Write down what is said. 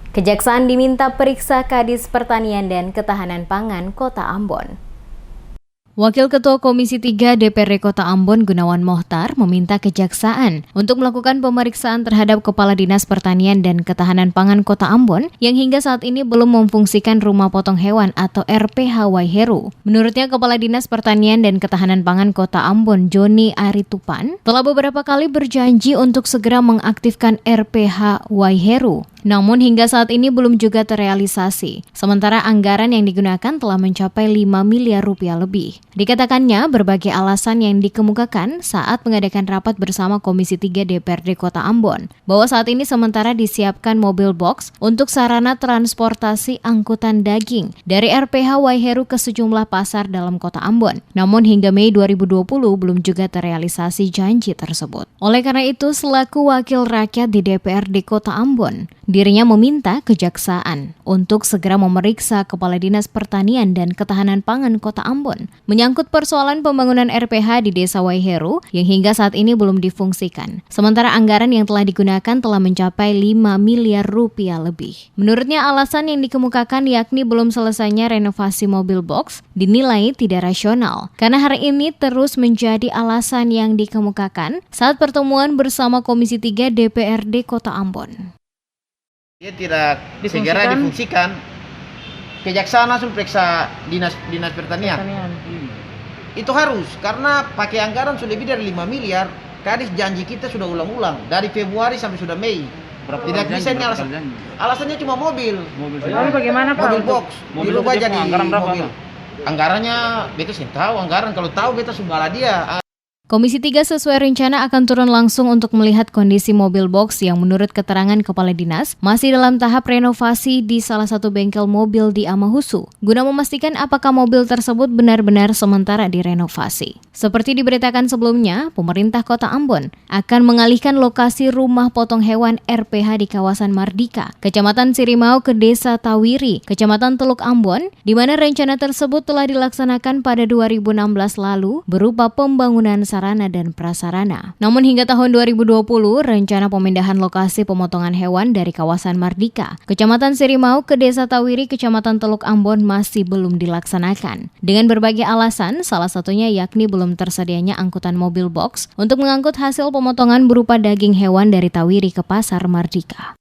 Kejaksaan diminta periksa Kadis Pertanian dan Ketahanan Pangan Kota Ambon. Wakil Ketua Komisi 3 DPRD Kota Ambon Gunawan Mohtar meminta Kejaksaan untuk melakukan pemeriksaan terhadap Kepala Dinas Pertanian dan Ketahanan Pangan Kota Ambon yang hingga saat ini belum memfungsikan rumah potong hewan atau RPH Waiheru. Menurutnya Kepala Dinas Pertanian dan Ketahanan Pangan Kota Ambon Joni Aritupan telah beberapa kali berjanji untuk segera mengaktifkan RPH Waiheru. Namun hingga saat ini belum juga terrealisasi. Sementara anggaran yang digunakan telah mencapai 5 miliar rupiah lebih. Dikatakannya berbagai alasan yang dikemukakan saat mengadakan rapat bersama Komisi 3 DPRD Kota Ambon, bahwa saat ini sementara disiapkan mobil box untuk sarana transportasi angkutan daging dari RPH Waiheru ke sejumlah pasar dalam Kota Ambon. Namun hingga Mei 2020 belum juga terrealisasi janji tersebut. Oleh karena itu, selaku wakil rakyat di DPRD Kota Ambon, dirinya meminta Kejaksaan untuk segera memeriksa Kepala Dinas Pertanian dan Ketahanan Pangan Kota Ambon menyangkut persoalan pembangunan RPH di Desa Waiheru yang hingga saat ini belum difungsikan. Sementara anggaran yang telah digunakan telah mencapai 5 miliar rupiah lebih. Menurutnya alasan yang dikemukakan yakni belum selesainya renovasi mobil box dinilai tidak rasional karena hari ini terus menjadi alasan yang dikemukakan saat pertemuan bersama Komisi 3 DPRD Kota Ambon. Dia tidak segera difungsikan, Kejaksaan langsung periksa dinas pertanian. Itu harus, karena pakai anggaran sudah lebih dari 5 miliar. Kadis janji kita sudah ulang-ulang dari Februari sampai sudah Mei. Tidak bisa ini alasannya cuma mobil. Lalu bagaimana Pak? Mobil box. Dirubah jadi anggaran berapa? mobil. Anggarannya beta sih tahu anggaran, kalau tahu beta sumbala dia. Komisi 3 sesuai rencana akan turun langsung untuk melihat kondisi mobil box yang menurut keterangan Kepala Dinas masih dalam tahap renovasi di salah satu bengkel mobil di Amahusu, guna memastikan apakah mobil tersebut benar-benar sementara direnovasi. Seperti diberitakan sebelumnya, pemerintah Kota Ambon akan mengalihkan lokasi rumah potong hewan RPH di kawasan Mardika, Kecamatan Sirimau ke Desa Tawiri, Kecamatan Teluk Ambon, di mana rencana tersebut telah dilaksanakan pada 2016 lalu berupa pembangunan sarana dan prasarana. Namun hingga tahun 2020, rencana pemindahan lokasi pemotongan hewan dari kawasan Mardika, Kecamatan Sirimau ke Desa Tawiri, Kecamatan Teluk Ambon masih belum dilaksanakan. Dengan berbagai alasan, salah satunya yakni belum tersedianya angkutan mobil box untuk mengangkut hasil pemotongan berupa daging hewan dari Tawiri ke Pasar Mardika.